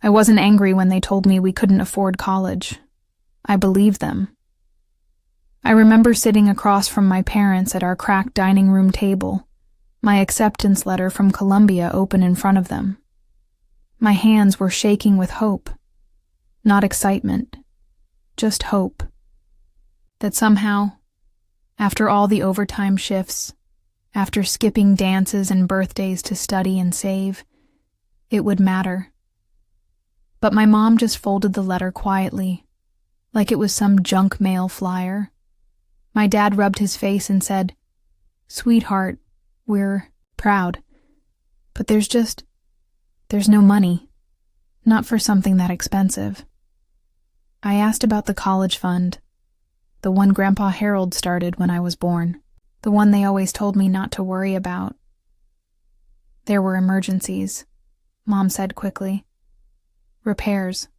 I wasn't angry when they told me we couldn't afford college. I believed them. I remember sitting across from my parents at our cracked dining room table, my acceptance letter from Columbia open in front of them. My hands were shaking with hope. Not excitement, just hope. That somehow, after all the overtime shifts, after skipping dances and birthdays to study and save, it would matter. But my mom just folded the letter quietly, like it was some junk mail flyer. My dad rubbed his face and said, "Sweetheart, we're proud. But there's no money. Not for something that expensive." I asked about the college fund, the one Grandpa Harold started when I was born, the one they always told me not to worry about. There were emergencies, Mom said quickly. Repairs.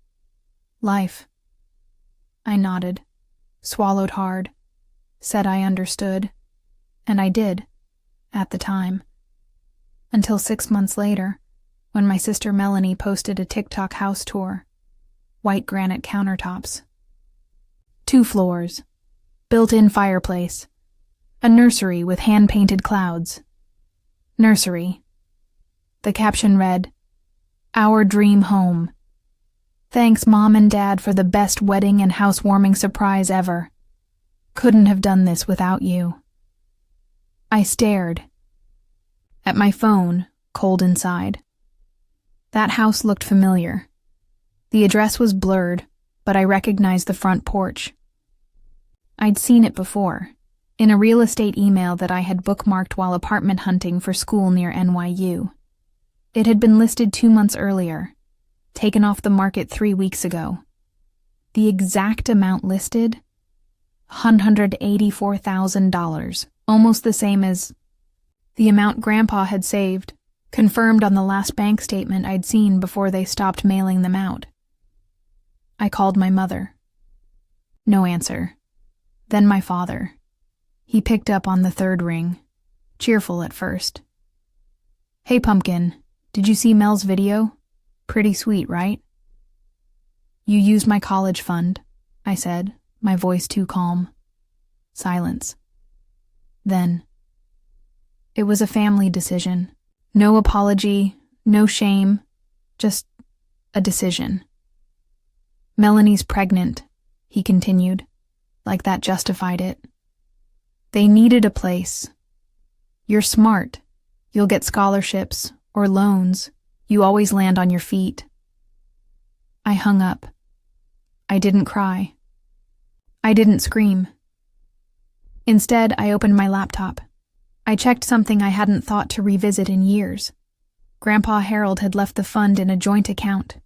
Life. I nodded, swallowed hard, said I understood, and I did, at the time. Until 6 months later, when my sister Melanie posted a TikTok house tour. White granite countertops. 2 floors. Built-in fireplace. A nursery with hand-painted clouds. Nursery. The caption read, "Our dream home. Thanks Mom and Dad for the best wedding and housewarming surprise ever. Couldn't have done this without you." I stared at my phone, cold inside. That house looked familiar. The address was blurred, but I recognized the front porch. I'd seen it before, in a real estate email that I had bookmarked while apartment hunting for school near NYU. It had been listed 2 months earlier, taken off the market 3 weeks ago. The exact amount listed? $184,000, almost the same as the amount Grandpa had saved, confirmed on the last bank statement I'd seen before they stopped mailing them out. I called my mother. No answer. Then my father. He picked up on the 3rd ring, cheerful at first. "Hey, Pumpkin, did you see Mel's video? Pretty sweet, right?" "You used my college fund," I said, my voice too calm. Silence. Then, "It was a family decision. No apology, no shame, just a decision. Melanie's pregnant," he continued, like that justified it. "They needed a place. You're smart. You'll get scholarships or loans. You always land on your feet." I hung up. I didn't cry. I didn't scream. Instead, I opened my laptop. I checked something I hadn't thought to revisit in years. Grandpa Harold had left the fund in a joint account.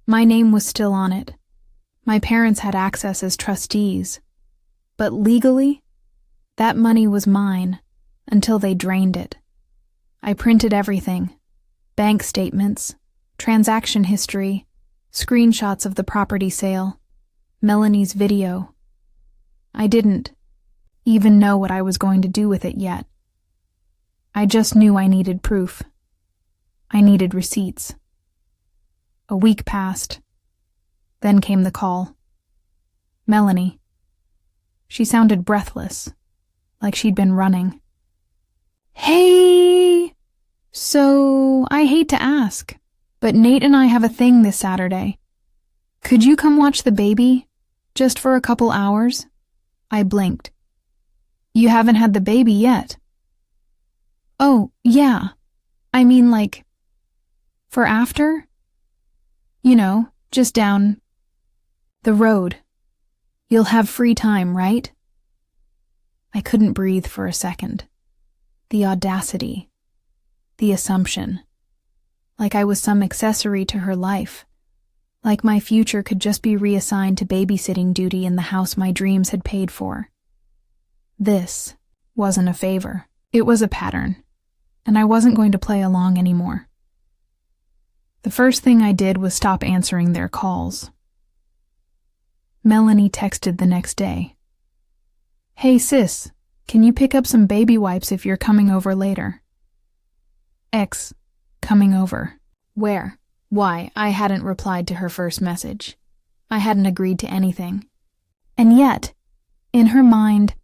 My name was still on it. My parents had access as trustees. But legally, that money was mine until they drained it. I printed everything. Bank statements, transaction history, screenshots of the property sale, Melanie's video. I didn't even know what I was going to do with it yet. I just knew I needed proof. I needed receipts. A week passed. Then came the call. Melanie. She sounded breathless, like she'd been running. "Hey! So, I hate to ask, but Nate and I have a thing this Saturday. Could you come watch the baby? Just for a couple hours?" I blinked. "You haven't had the baby yet." "Oh, yeah. I mean, like, for after? You know, just down the road. You'll have free time, right?" I couldn't breathe for a second. The audacity. The assumption. Like I was some accessory to her life. Like my future could just be reassigned to babysitting duty in the house my dreams had paid for. This wasn't a favor. It was a pattern, and I wasn't going to play along anymore. The first thing I did was stop answering their calls. Melanie texted the next day. "Hey sis, can you pick up some baby wipes if you're coming over later?" X, coming over. Where? Why, I hadn't replied to her first message. I hadn't agreed to anything. And yet, in her mind,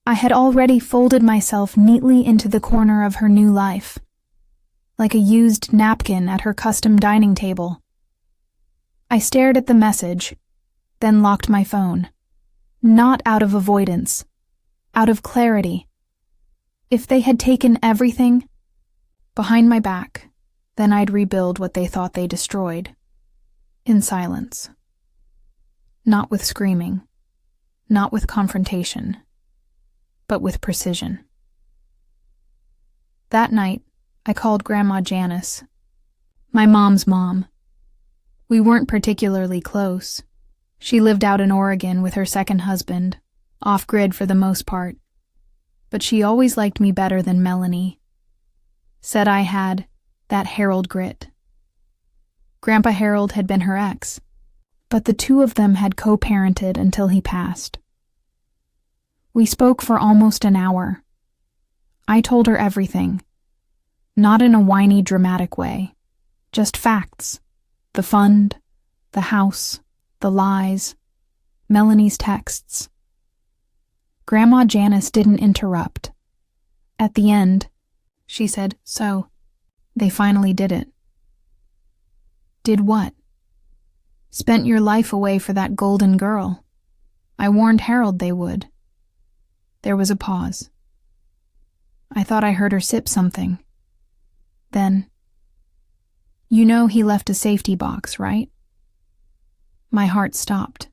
I had already folded myself neatly into the corner of her new life, like a used napkin at her custom dining table. I stared at the message, then locked my phone. Not out of avoidance, out of clarity. If they had taken everything behind my back, then I'd rebuild what they thought they destroyed. In silence. Not with screaming, not with confrontation, but with precision. That night, I called Grandma Janice, my mom's mom. We weren't particularly close. She lived out in Oregon with her second husband, off-grid for the most part. But she always liked me better than Melanie. Said I had that Harold grit. Grandpa Harold had been her ex, but the two of them had co-parented until he passed. We spoke for almost an hour. I told her everything, not in a whiny, dramatic way, just facts. The fund, the house, the lies, Melanie's texts. Grandma Janice didn't interrupt. At the end, she said, "So, they finally did it." Did what? Spent your life away for that golden girl. I warned Harold they would. There was a pause. I thought I heard her sip something. Then, "You know he left a safety box, right?" My heart stopped.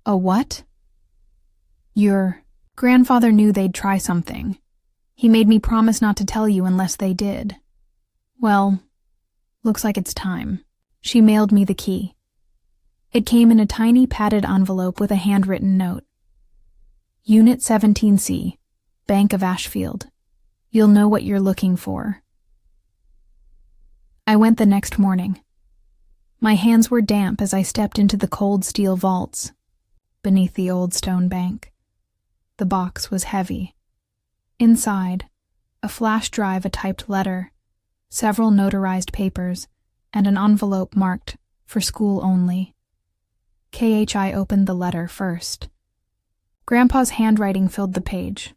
"A what?" "Your grandfather knew they'd try something. He made me promise not to tell you unless they did. Well, looks like it's time." She mailed me the key. It came in a tiny padded envelope with a handwritten note. "Unit 17C, Bank of Ashfield. You'll know what you're looking for." I went the next morning. My hands were damp as I stepped into the cold steel vaults beneath the old stone bank. The box was heavy. Inside, a flash drive, a typed letter, several notarized papers, and an envelope marked "For school only." KHI opened the letter first. Grandpa's handwriting filled the page.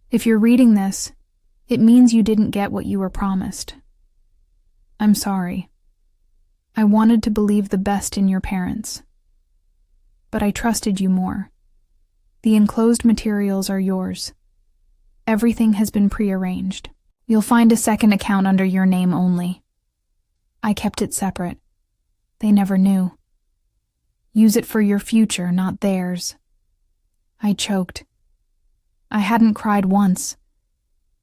"If you're reading this, it means you didn't get what you were promised. I'm sorry. I wanted to believe the best in your parents. But I trusted you more. The enclosed materials are yours. Everything has been prearranged. You'll find a second account under your name only. I kept it separate. They never knew. Use it for your future, not theirs." I choked. I hadn't cried once.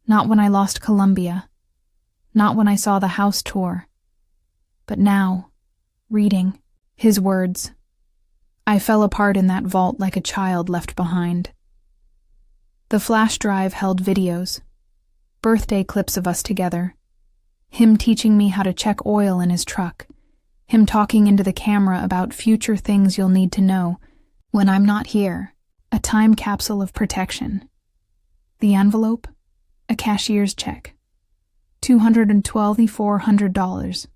Not when I lost Columbia. Not when I saw the house tour. But now, reading his words, I fell apart in that vault like a child left behind. The flash drive held videos, birthday clips of us together, him teaching me how to check oil in his truck, him talking into the camera about future things you'll need to know when I'm not here, a time capsule of protection. The envelope, a cashier's check. $212,400.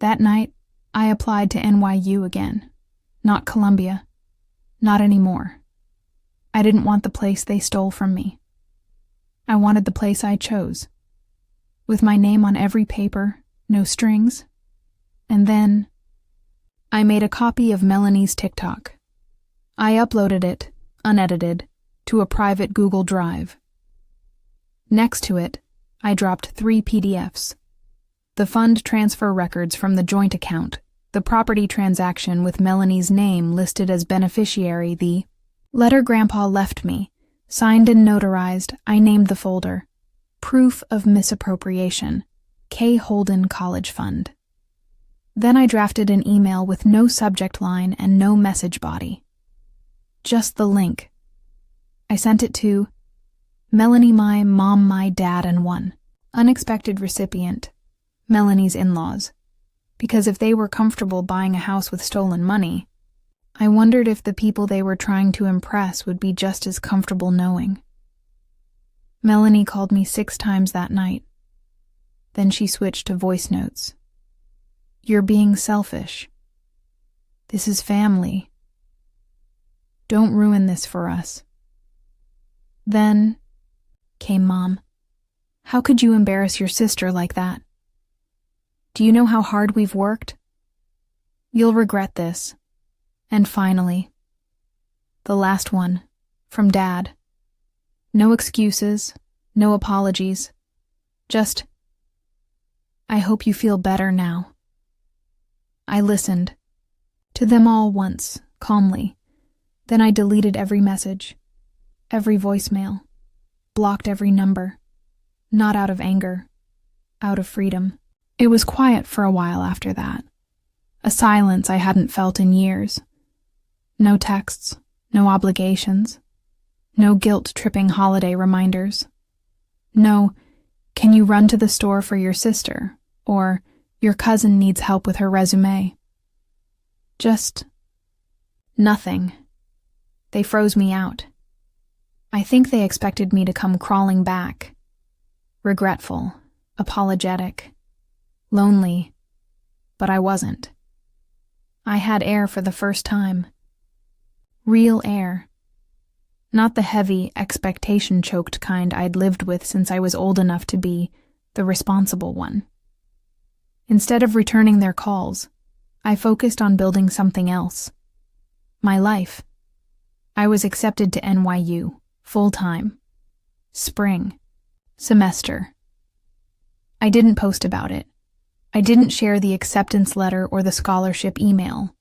That night, I applied to NYU again. Not Columbia. Not anymore. I didn't want the place they stole from me. I wanted the place I chose. With my name on every paper, no strings. And then, I made a copy of Melanie's TikTok. I uploaded it, unedited, to a private Google Drive. Next to it, I dropped 3 PDFs. The fund transfer records from the joint account, the property transaction with Melanie's name listed as beneficiary, the letter Grandpa left me, signed and notarized. I named the folder Proof of Misappropriation, K. Holden College Fund. Then I drafted an email with no subject line and no message body. Just the link. I sent it to Melanie, my mom, my dad, and one unexpected recipient, Melanie's in-laws. Because if they were comfortable buying a house with stolen money, I wondered if the people they were trying to impress would be just as comfortable knowing. Melanie called me 6 times that night. Then she switched to voice notes. "You're being selfish. This is family. Don't ruin this for us." Then came Mom. "How could you embarrass your sister like that? Do you know how hard we've worked? You'll regret this." And finally, the last one, from Dad. No excuses, no apologies. Just, "I hope you feel better now." I listened to them all once, calmly. Then I deleted every message, every voicemail, blocked every number. Not out of anger, out of freedom. It was quiet for a while after that. A silence I hadn't felt in years. No texts, no obligations, no guilt-tripping holiday reminders. No, "Can you run to the store for your sister?" or "Your cousin needs help with her resume." Just nothing. They froze me out. I think they expected me to come crawling back. Regretful, apologetic, lonely, but I wasn't. I had air for the first time. Real air. Not the heavy, expectation-choked kind I'd lived with since I was old enough to be the responsible one. Instead of returning their calls, I focused on building something else. My life. I was accepted to NYU, full-time. Spring. Semester. I didn't post about it. I didn't share the acceptance letter or the scholarship email.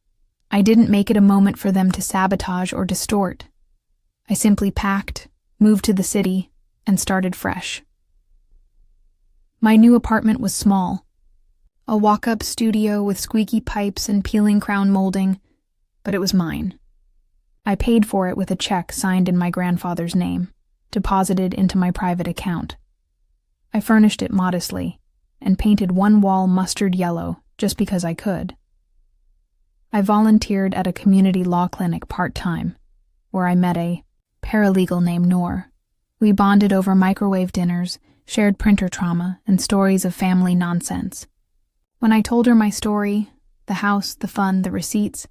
I didn't make it a moment for them to sabotage or distort. I simply packed, moved to the city, and started fresh. My new apartment was small. A walk-up studio with squeaky pipes and peeling crown molding, but it was mine. I paid for it with a check signed in my grandfather's name, deposited into my private account. I furnished it modestly, and painted one wall mustard yellow just because I could. I volunteered at a community law clinic part-time, where I met a paralegal named Noor. We bonded over microwave dinners, shared printer trauma, and stories of family nonsense. When I told her my story, the house, the fun, the receipts,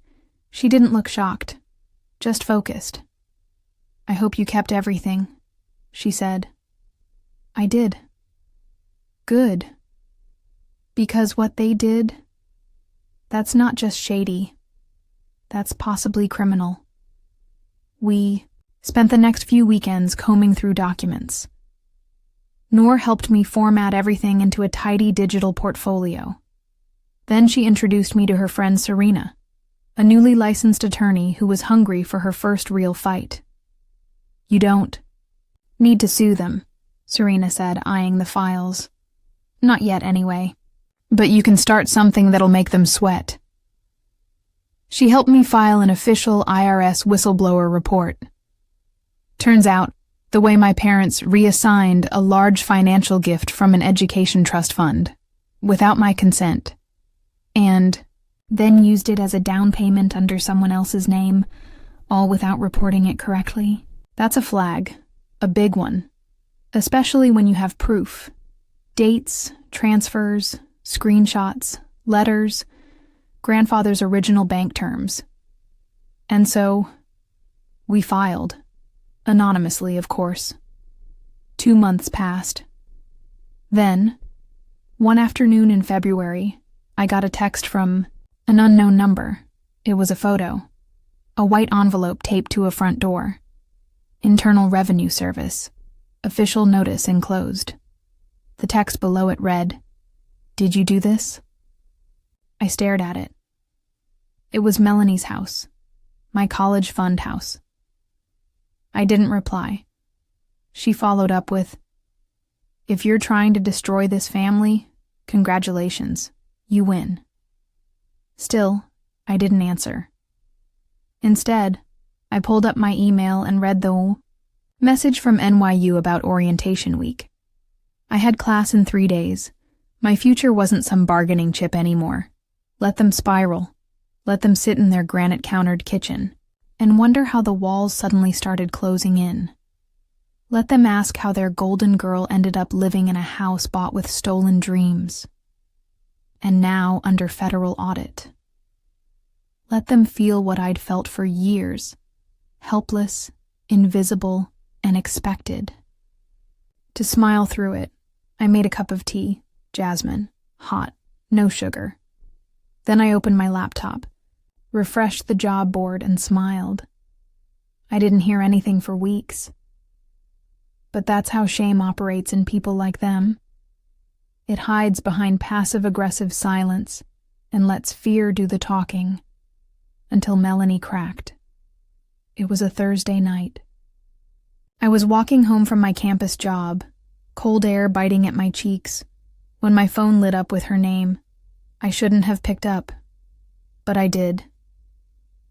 she didn't look shocked, just focused. "I hope you kept everything," she said. I did. Good. Because what they did, that's not just shady. That's possibly criminal. We spent the next few weekends combing through documents. Noor helped me format everything into a tidy digital portfolio. Then she introduced me to her friend Serena, a newly licensed attorney who was hungry for her first real fight. "You don't need to sue them," Serena said, eyeing the files. "Not yet, anyway. But you can start something that'll make them sweat." She helped me file an official IRS whistleblower report. Turns out, the way my parents reassigned a large financial gift from an education trust fund, without my consent, and then used it as a down payment under someone else's name, all without reporting it correctly. That's a flag, a big one, especially when you have proof. Dates, transfers, screenshots, letters, grandfather's original bank terms. And so, we filed. Anonymously, of course. 2 months passed. Then, one afternoon in February, I got a text from an unknown number. It was a photo. A white envelope taped to a front door. Internal Revenue Service. Official notice enclosed. The text below it read, "Did you do this?" I stared at it. It was Melanie's house, my college fund house. I didn't reply. She followed up with, "If you're trying to destroy this family, congratulations, you win." Still, I didn't answer. Instead, I pulled up my email and read the message from NYU about orientation week. I had class in 3 days. My future wasn't some bargaining chip anymore. Let them spiral. Let them sit in their granite-countered kitchen and wonder how the walls suddenly started closing in. Let them ask how their golden girl ended up living in a house bought with stolen dreams, and now under federal audit. Let them feel what I'd felt for years, helpless, invisible, and expected. To smile through it, I made a cup of tea, jasmine, hot, no sugar. Then I opened my laptop, refreshed the job board, and smiled. I didn't hear anything for weeks. But that's how shame operates in people like them. It hides behind passive-aggressive silence and lets fear do the talking. Until Melanie cracked. It was a Thursday night. I was walking home from my campus job, cold air biting at my cheeks, when my phone lit up with her name. I shouldn't have picked up, but I did.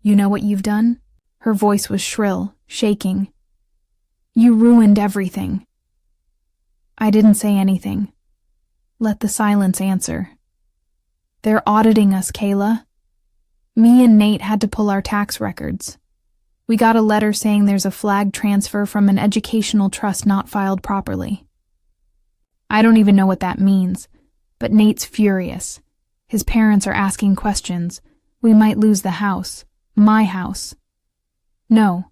You know what you've done? Her voice was shrill, shaking. You ruined everything. I didn't say anything. Let the silence answer. They're auditing us, Kayla. Me and Nate had to pull our tax records. We got a letter saying there's a flag transfer from an educational trust not filed properly. I don't even know what that means, but Nate's furious. His parents are asking questions. We might lose the house. My house. No,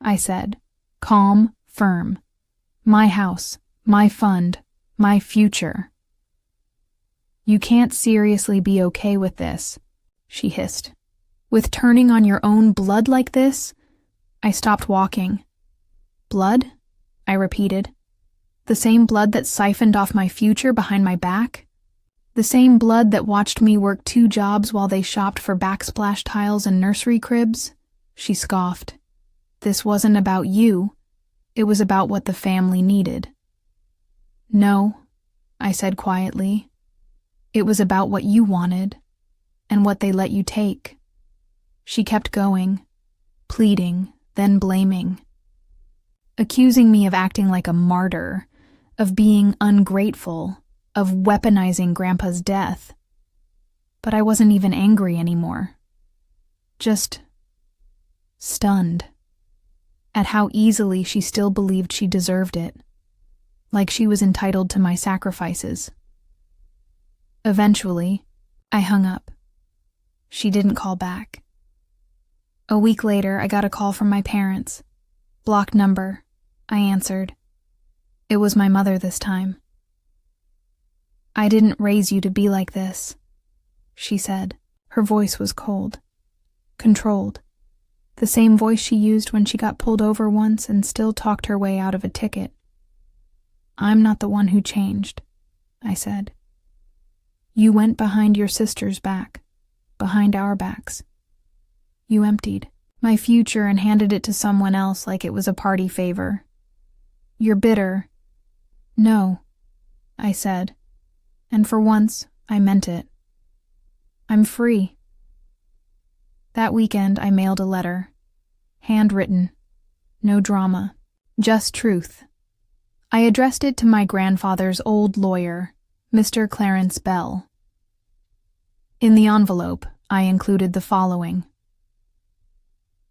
I said, calm, firm. My house, my fund, my future. You can't seriously be okay with this, she hissed. With turning on your own blood like this? I stopped walking. Blood? I repeated. The same blood that siphoned off my future behind my back? The same blood that watched me work 2 jobs while they shopped for backsplash tiles and nursery cribs? She scoffed. This wasn't about you. It was about what the family needed. No, I said quietly. It was about what you wanted, and what they let you take. She kept going, pleading, then blaming, accusing me of acting like a martyr, of being ungrateful, of weaponizing Grandpa's death. But I wasn't even angry anymore. Just stunned at how easily she still believed she deserved it, like she was entitled to my sacrifices. Eventually, I hung up. She didn't call back. A week later, I got a call from my parents. Blocked number. I answered. It was my mother this time. I didn't raise you to be like this, she said. Her voice was cold, controlled. The same voice she used when she got pulled over once and still talked her way out of a ticket. I'm not the one who changed, I said. You went behind your sister's back, behind our backs. You emptied my future and handed it to someone else like it was a party favor. You're bitter. No, I said, and for once, I meant it. I'm free. That weekend, I mailed a letter. Handwritten. No drama. Just truth. I addressed it to my grandfather's old lawyer, Mr. Clarence Bell. In the envelope, I included the following.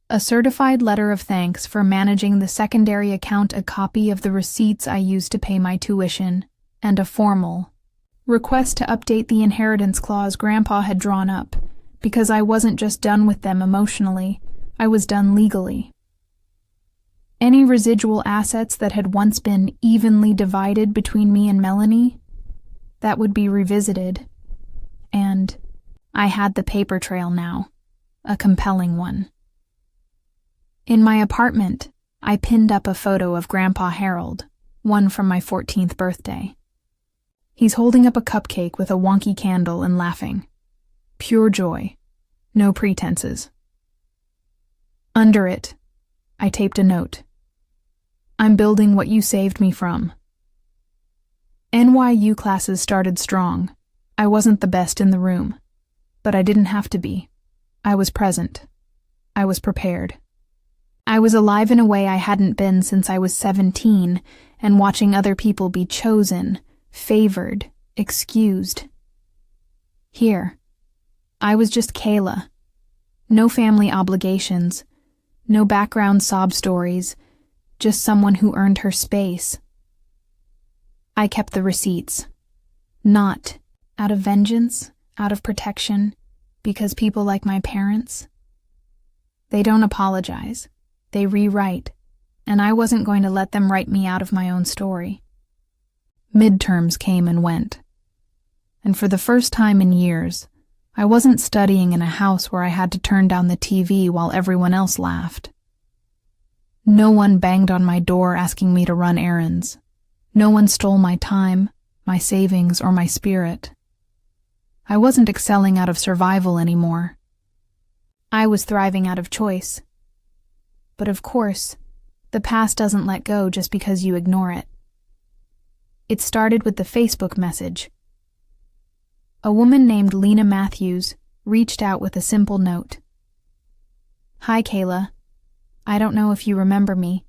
A certified letter of thanks for managing the secondary account, a copy of the receipts I used to pay my tuition, and a formal request to update the inheritance clause Grandpa had drawn up, because I wasn't just done with them emotionally, I was done legally. Any residual assets that had once been evenly divided between me and Melanie, that would be revisited. And I had the paper trail now, a compelling one. In my apartment, I pinned up a photo of Grandpa Harold, one from my 14th birthday. He's holding up a cupcake with a wonky candle and laughing. Pure joy. No pretenses. Under it, I taped a note. I'm building what you saved me from. NYU classes started strong. I wasn't the best in the room, but I didn't have to be. I was present. I was prepared. I was alive in a way I hadn't been since I was 17, and watching other people be chosen, favored, excused. Here, I was just Kayla. No family obligations, no background sob stories, just someone who earned her space. I kept the receipts. Not out of vengeance, out of protection, because people like my parents. They don't apologize. They rewrite, and I wasn't going to let them write me out of my own story. Midterms came and went. And for the first time in years, I wasn't studying in a house where I had to turn down the TV while everyone else laughed. No one banged on my door asking me to run errands. No one stole my time, my savings, or my spirit. I wasn't excelling out of survival anymore. I was thriving out of choice. But of course, the past doesn't let go just because you ignore it. It started with the Facebook message. A woman named Lena Matthews reached out with a simple note. Hi, Kayla. I don't know if you remember me,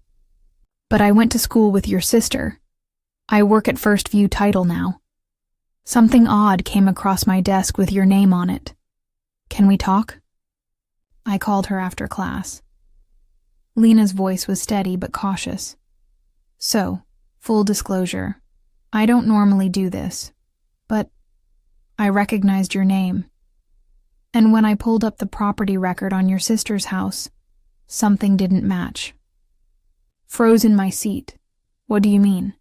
but I went to school with your sister. I work at First View Title now. Something odd came across my desk with your name on it. Can we talk? I called her after class. Lena's voice was steady but cautious. So, full disclosure, I don't normally do this, but I recognized your name. And when I pulled up the property record on your sister's house, something didn't match. Froze in my seat. What do you mean?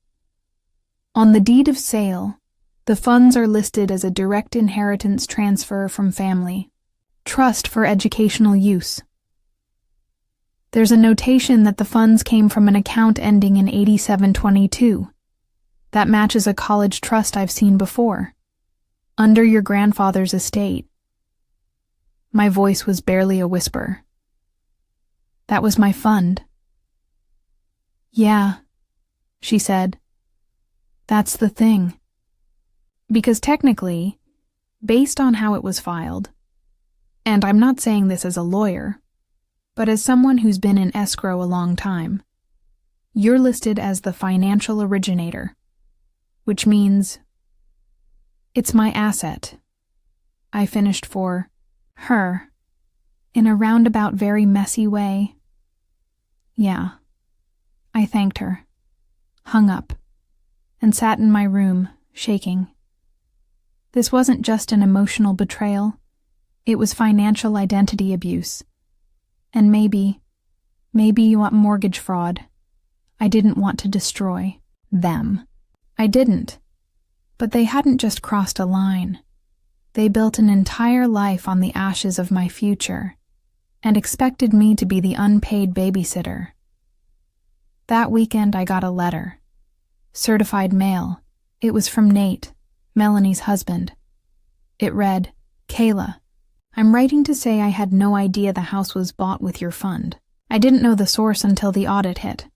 On the deed of sale, the funds are listed as a direct inheritance transfer from family, trust for educational use. There's a notation that the funds came from an account ending in 8722. That matches a college trust I've seen before, under your grandfather's estate. My voice was barely a whisper. That was my fund. Yeah, she said. That's the thing. Because technically, based on how it was filed, and I'm not saying this as a lawyer, but as someone who's been in escrow a long time, you're listed as the financial originator, which means it's my asset. I finished for her in a roundabout, very messy way. Yeah. I thanked her, hung up, and sat in my room, shaking. This wasn't just an emotional betrayal. It was financial identity abuse. And maybe you want mortgage fraud. I didn't want to destroy them. I didn't. But they hadn't just crossed a line. They built an entire life on the ashes of my future and expected me to be the unpaid babysitter. That weekend I got a letter. Certified mail. It was from Nate, Melanie's husband. It read, Kayla, I'm writing to say I had no idea the house was bought with your fund. I didn't know the source until the audit hit.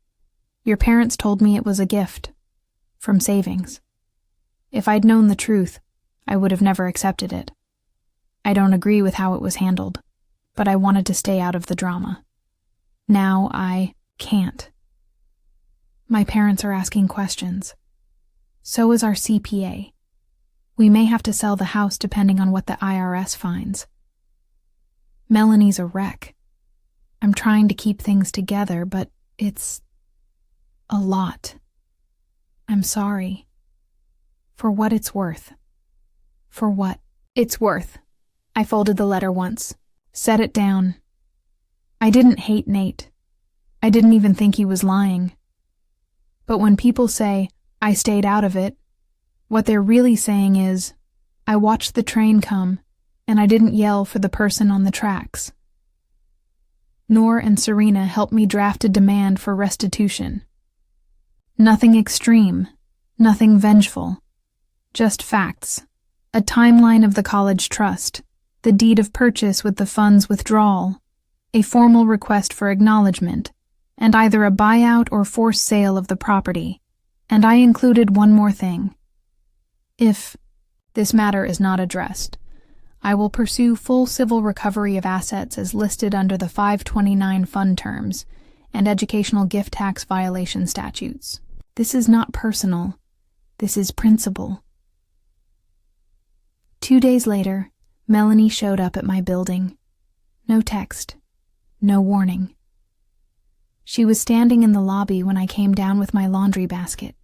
Your parents told me it was a gift. From savings. If I'd known the truth, I would have never accepted it. I don't agree with how it was handled, but I wanted to stay out of the drama. Now I can't. My parents are asking questions. So is our CPA. We may have to sell the house depending on what the IRS finds. Melanie's a wreck. I'm trying to keep things together, but it's a lot. I'm sorry. For what it's worth. For what it's worth. I folded the letter once, set it down. I didn't hate Nate. I didn't even think he was lying. But when people say, I stayed out of it, what they're really saying is, I watched the train come, and I didn't yell for the person on the tracks. Noor and Serena helped me draft a demand for restitution. Nothing extreme, nothing vengeful, just facts. A timeline of the college trust, the deed of purchase with the funds withdrawal, a formal request for acknowledgement, and either a buyout or forced sale of the property. And I included one more thing. If this matter is not addressed, I will pursue full civil recovery of assets as listed under the 529 fund terms and educational gift tax violation statutes. This is not personal. This is principle. 2 days later, Melanie showed up at my building. No text. No warning. She was standing in the lobby when I came down with my laundry basket.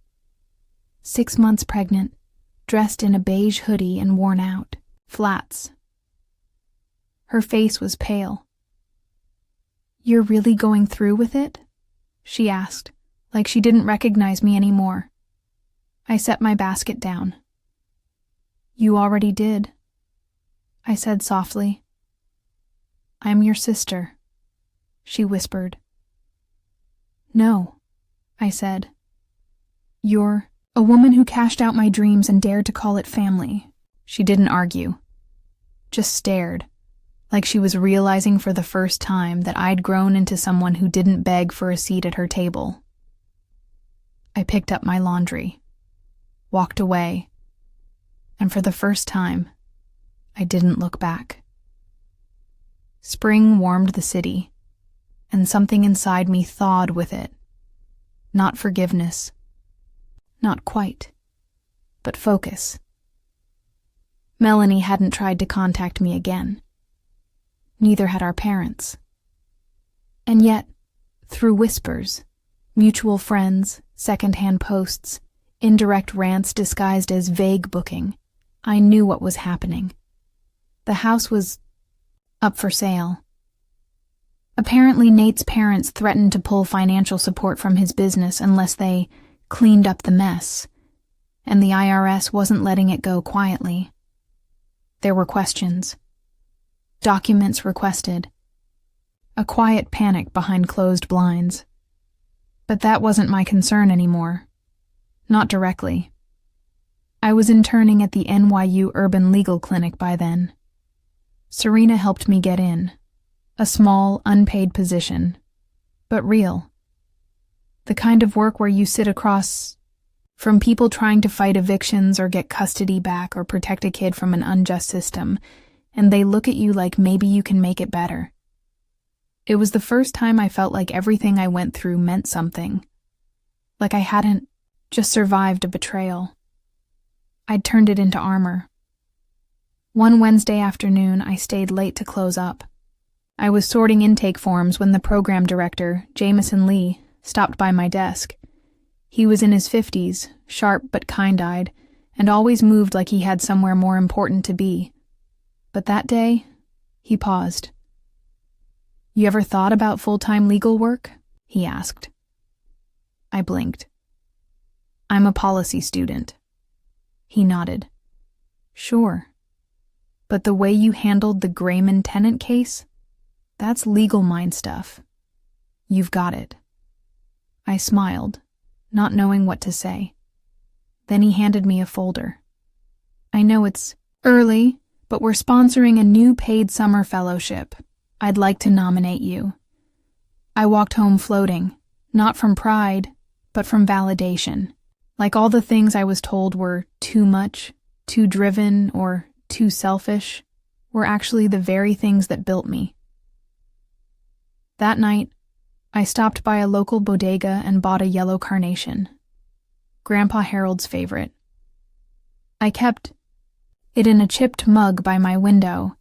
6 months pregnant, dressed in a beige hoodie and worn out. Flats. Her face was pale. "You're really going through with it?" she asked, like she didn't recognize me anymore. I set my basket down. "You already did," I said softly. "I'm your sister," she whispered. "No," I said. "You're a woman who cashed out my dreams and dared to call it family." She didn't argue, just stared, like she was realizing for the first time that I'd grown into someone who didn't beg for a seat at her table. I picked up my laundry, walked away, and for the first time, I didn't look back. Spring warmed the city, and something inside me thawed with it. Not forgiveness. Not quite. But focus. Melanie hadn't tried to contact me again. Neither had our parents. And yet, through whispers, mutual friends, second-hand posts, indirect rants disguised as vague booking, I knew what was happening. The house was up for sale. Apparently, Nate's parents threatened to pull financial support from his business unless they cleaned up the mess, and the IRS wasn't letting it go quietly. There were questions. Documents requested. A quiet panic behind closed blinds. But that wasn't my concern anymore. Not directly. I was interning at the NYU Urban Legal Clinic by then. Serena helped me get in. A small, unpaid position, but real. The kind of work where you sit across from people trying to fight evictions or get custody back or protect a kid from an unjust system, and they look at you like maybe you can make it better. It was the first time I felt like everything I went through meant something. Like I hadn't just survived a betrayal. I'd turned it into armor. One Wednesday afternoon, I stayed late to close up. I was sorting intake forms when the program director, Jameson Lee, stopped by my desk. He was in his 50s, sharp but kind-eyed, and always moved like he had somewhere more important to be. But that day, he paused. "You ever thought about full-time legal work?" he asked. I blinked. "I'm a policy student." He nodded. "Sure. But the way you handled the Grayman tenant case? That's legal mind stuff. You've got it." I smiled, not knowing what to say. Then he handed me a folder. "I know it's early, but we're sponsoring a new paid summer fellowship. I'd like to nominate you." I walked home floating, not from pride, but from validation. Like all the things I was told were too much, too driven, or too selfish, were actually the very things that built me. That night, I stopped by a local bodega and bought a yellow carnation. Grandpa Harold's favorite. I kept it in a chipped mug by my window,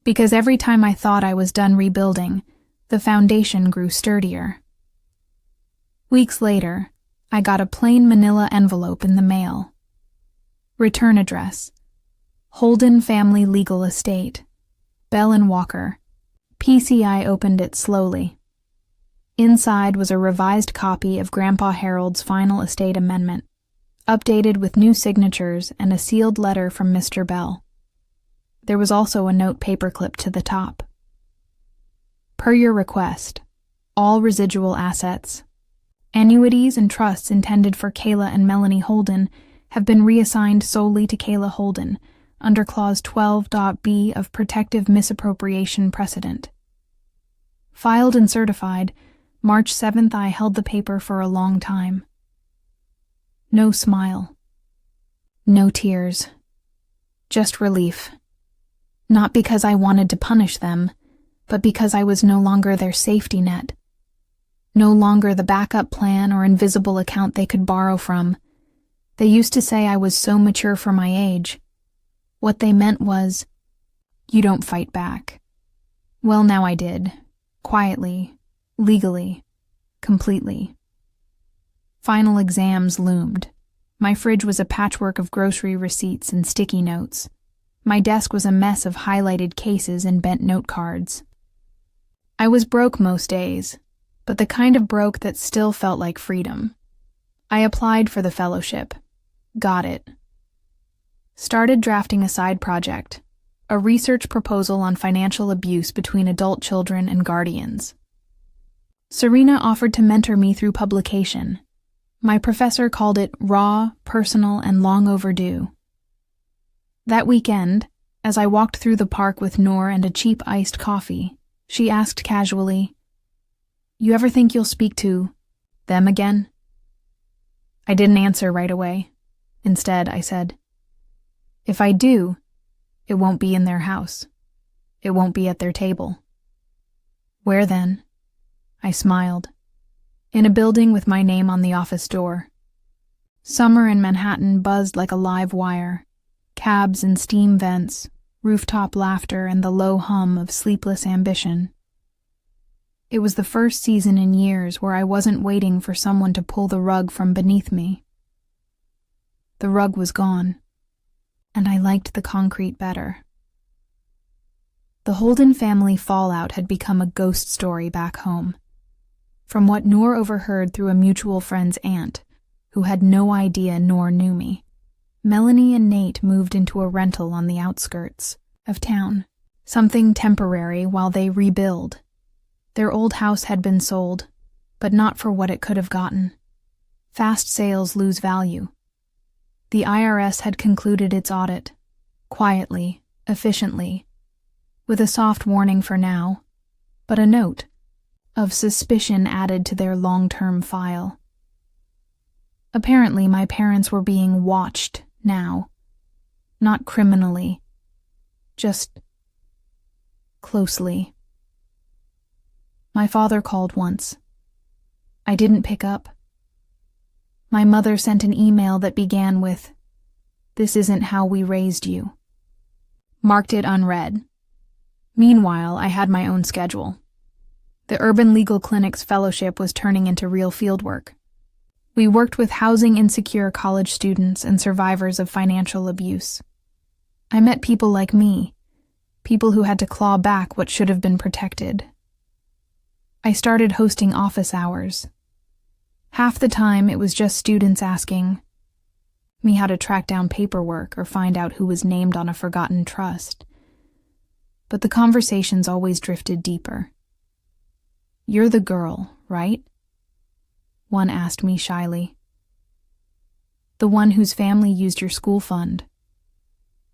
because every time I thought I was done rebuilding, the foundation grew sturdier. Weeks later, I got a plain manila envelope in the mail. Return address: Holden Family Legal Estate, Bell and Walker. PCI opened it slowly. Inside was a revised copy of Grandpa Harold's final estate amendment, updated with new signatures and a sealed letter from Mr. Bell. There was also a note paperclip to the top. "Per your request, all residual assets, annuities and trusts intended for Kayla and Melanie Holden have been reassigned solely to Kayla Holden under Clause 12.b of Protective Misappropriation Precedent." Filed and certified, March 7th. I held the paper for a long time. No smile. No tears. Just relief. Not because I wanted to punish them, but because I was no longer their safety net. No longer the backup plan or invisible account they could borrow from. They used to say I was so mature for my age. What they meant was, "You don't fight back." Well, now I did. Quietly. Legally. completely. Final exams loomed. My fridge was a patchwork of grocery receipts and sticky notes. My desk was a mess of highlighted cases and bent note cards. I was broke most days, but the kind of broke that still felt like freedom. I applied for the fellowship. Got it. Started drafting a side project, a research proposal on financial abuse between adult children and guardians. Serena offered to mentor me through publication. My professor called it raw, personal, and long overdue. That weekend, as I walked through the park with Noor and a cheap iced coffee, she asked casually, "You ever think you'll speak to them again?" I didn't answer right away. Instead, I said, "If I do, it won't be in their house. It won't be at their table." "Where then?" I smiled. "In a building with my name on the office door." Summer in Manhattan buzzed like a live wire. Cabs and steam vents, rooftop laughter, and the low hum of sleepless ambition. It was the first season in years where I wasn't waiting for someone to pull the rug from beneath me. The rug was gone, and I liked the concrete better. The Holden family fallout had become a ghost story back home. From what Noor overheard through a mutual friend's aunt, who had no idea Noor knew me, Melanie and Nate moved into a rental on the outskirts of town, something temporary while they rebuild. Their old house had been sold, but not for what it could have gotten. Fast sales lose value. The IRS had concluded its audit, quietly, efficiently, with a soft warning for now, but a note of suspicion added to their long-term file. Apparently, my parents were being watched now. Not criminally, just closely. My father called once. I didn't pick up. My mother sent an email that began with, "This isn't how we raised you." Marked it unread. Meanwhile, I had my own schedule. The Urban Legal Clinic's fellowship was turning into real fieldwork. We worked with housing-insecure college students and survivors of financial abuse. I met people like me, people who had to claw back what should have been protected. I started hosting office hours. Half the time, it was just students asking me how to track down paperwork or find out who was named on a forgotten trust. But the conversations always drifted deeper. "You're the girl, right?" one asked me shyly. "The one whose family used your school fund."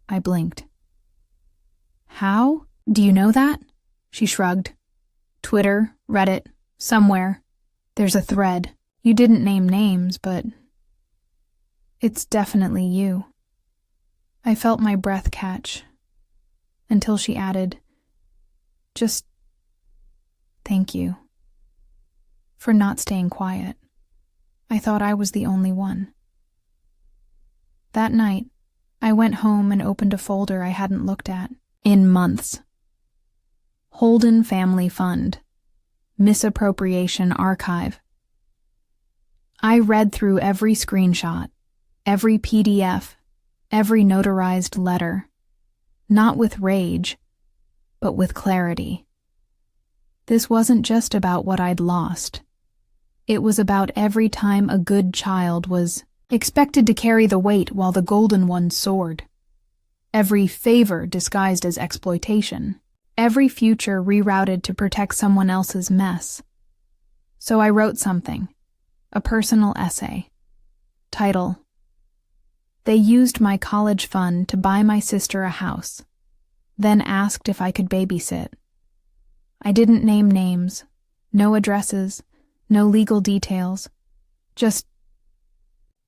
I blinked. "How? Do you know that?" She shrugged. "Twitter, Reddit, somewhere. There's a thread. You didn't name names, but it's definitely you." I felt my breath catch, until she added, "Just thank you for not staying quiet. I thought I was the only one." That night, I went home and opened a folder I hadn't looked at in months. Holden Family Fund. Misappropriation Archive. I read through every screenshot, every PDF, every notarized letter, not with rage, but with clarity. This wasn't just about what I'd lost. It was about every time a good child was expected to carry the weight while the golden one soared. Every favor disguised as exploitation. Every future rerouted to protect someone else's mess. So I wrote something, a personal essay. Title: They used my college fund to buy my sister a house, then asked if I could babysit. I didn't name names, no addresses, no legal details, just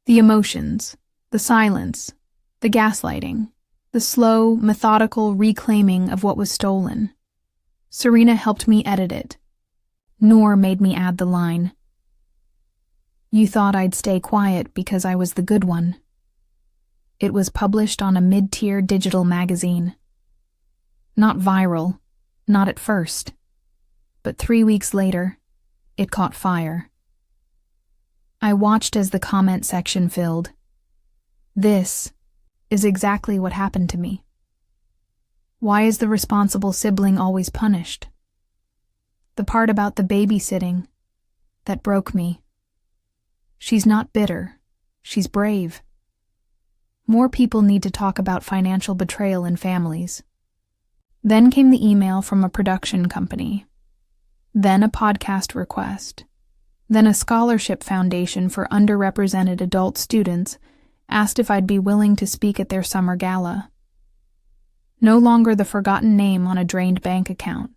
the emotions, the silence, the gaslighting, the slow, methodical reclaiming of what was stolen. Serena helped me edit it. Noor made me add the line, "You thought I'd stay quiet because I was the good one." It was published on a mid-tier digital magazine. Not viral, not at first. But 3 weeks later, it caught fire. I watched as the comment section filled. This is exactly what happened to me. Why is the responsible sibling always punished? The part about the babysitting that broke me. She's not bitter. She's brave. More people need to talk about financial betrayal in families. Then came the email from a production company. Then a podcast request. Then a scholarship foundation for underrepresented adult students asked if I'd be willing to speak at their summer gala. No longer the forgotten name on a drained bank account.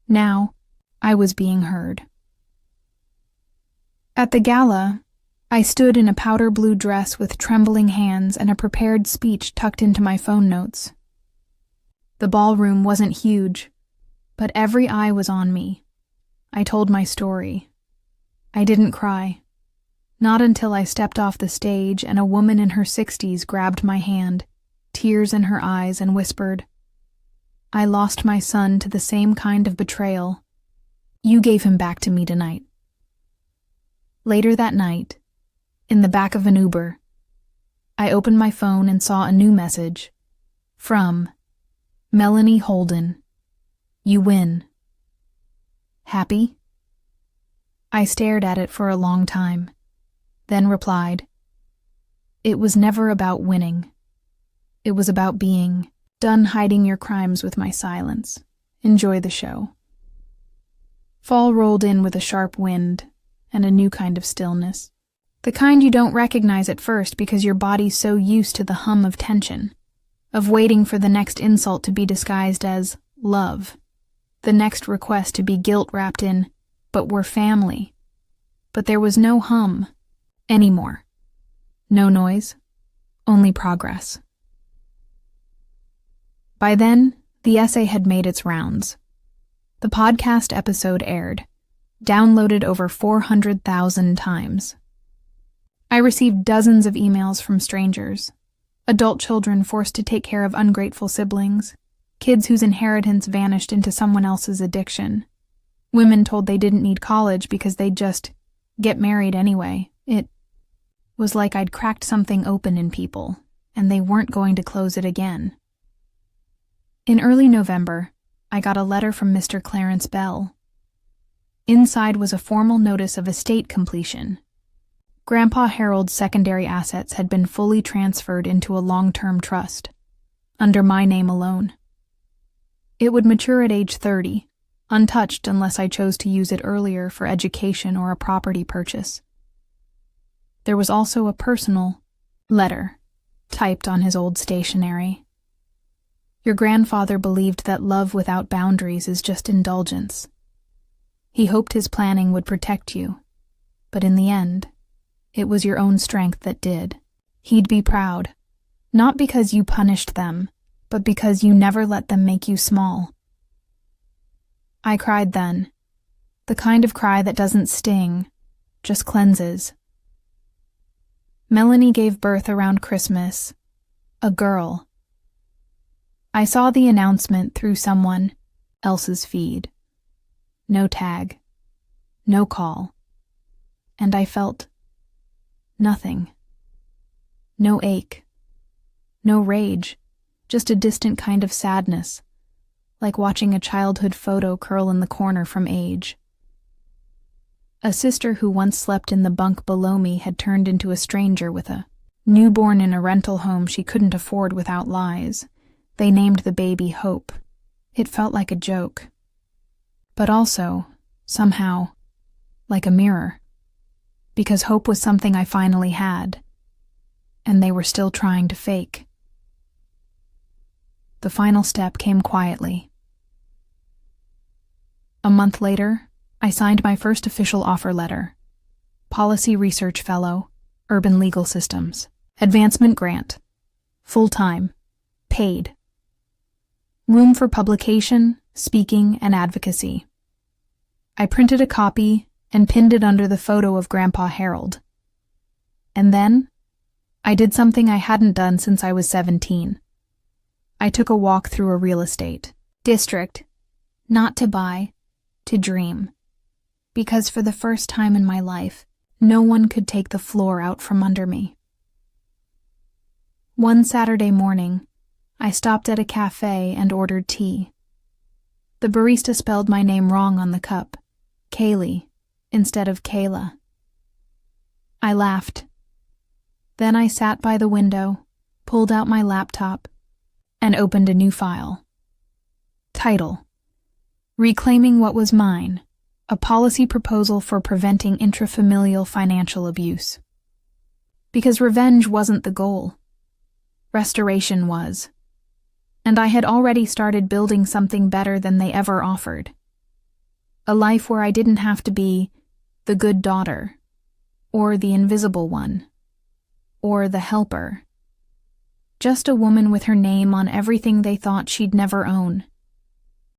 Now, I was being heard. At the gala, I stood in a powder blue dress with trembling hands and a prepared speech tucked into my phone notes. The ballroom wasn't huge, but every eye was on me. I told my story. I didn't cry. Not until I stepped off the stage and a woman in her 60s grabbed my hand, tears in her eyes, and whispered, "I lost my son to the same kind of betrayal. You gave him back to me tonight." Later that night, in the back of an Uber, I opened my phone and saw a new message from Melanie Holden. "You win. Happy?" I stared at it for a long time, then replied, "It was never about winning. It was about being done hiding your crimes with my silence. Enjoy the show." Fall rolled in with a sharp wind and a new kind of stillness. The kind you don't recognize at first because your body's so used to the hum of tension, of waiting for the next insult to be disguised as love, the next request to be guilt wrapped in, "But we're family." But there was no hum anymore. No noise, only progress. By then, the essay had made its rounds. The podcast episode aired, downloaded over 400,000 times. I received dozens of emails from strangers, adult children forced to take care of ungrateful siblings, kids whose inheritance vanished into someone else's addiction, women told they didn't need college because they'd just get married anyway. It was like I'd cracked something open in people, and they weren't going to close it again. In early November, I got a letter from Mr. Clarence Bell. Inside was a formal notice of estate completion. Grandpa Harold's secondary assets had been fully transferred into a long-term trust, under my name alone. It would mature at age 30, untouched unless I chose to use it earlier for education or a property purchase. There was also a personal letter, typed on his old stationery. "Your grandfather believed that love without boundaries is just indulgence. He hoped his planning would protect you, but in the end, it was your own strength that did. He'd be proud, not because you punished them, but because you never let them make you small." I cried then, the kind of cry that doesn't sting, just cleanses. Melanie gave birth around Christmas, a girl. I saw the announcement through someone else's feed. No tag, no call, and I felt nothing. No ache, no rage, just a distant kind of sadness, like watching a childhood photo curl in the corner from age. A sister who once slept in the bunk below me had turned into a stranger with a newborn in a rental home she couldn't afford without lies. They named the baby Hope. It felt like a joke, but also, somehow, like a mirror, because hope was something I finally had, and they were still trying to fake. The final step came quietly. A month later, I signed my first official offer letter. Policy Research Fellow, Urban Legal Systems. Advancement Grant. Full-time. Paid. Room for publication, speaking, and advocacy. I printed a copy and pinned it under the photo of Grandpa Harold. And then, I did something I hadn't done since I was 17. I took a walk through a real estate district, not to buy, to dream. because for the first time in my life, no one could take the floor out from under me. One Saturday morning, I stopped at a cafe and ordered tea. The barista spelled my name wrong on the cup, Kaylee, instead of Kayla. I laughed. Then I sat by the window, pulled out my laptop, and opened a new file. Title: Reclaiming What Was Mine, a policy proposal for preventing intrafamilial financial abuse. Because revenge wasn't the goal. Restoration was. And I had already started building something better than they ever offered. A life where I didn't have to be the good daughter, or the invisible one, or the helper. Just a woman with her name on everything they thought she'd never own.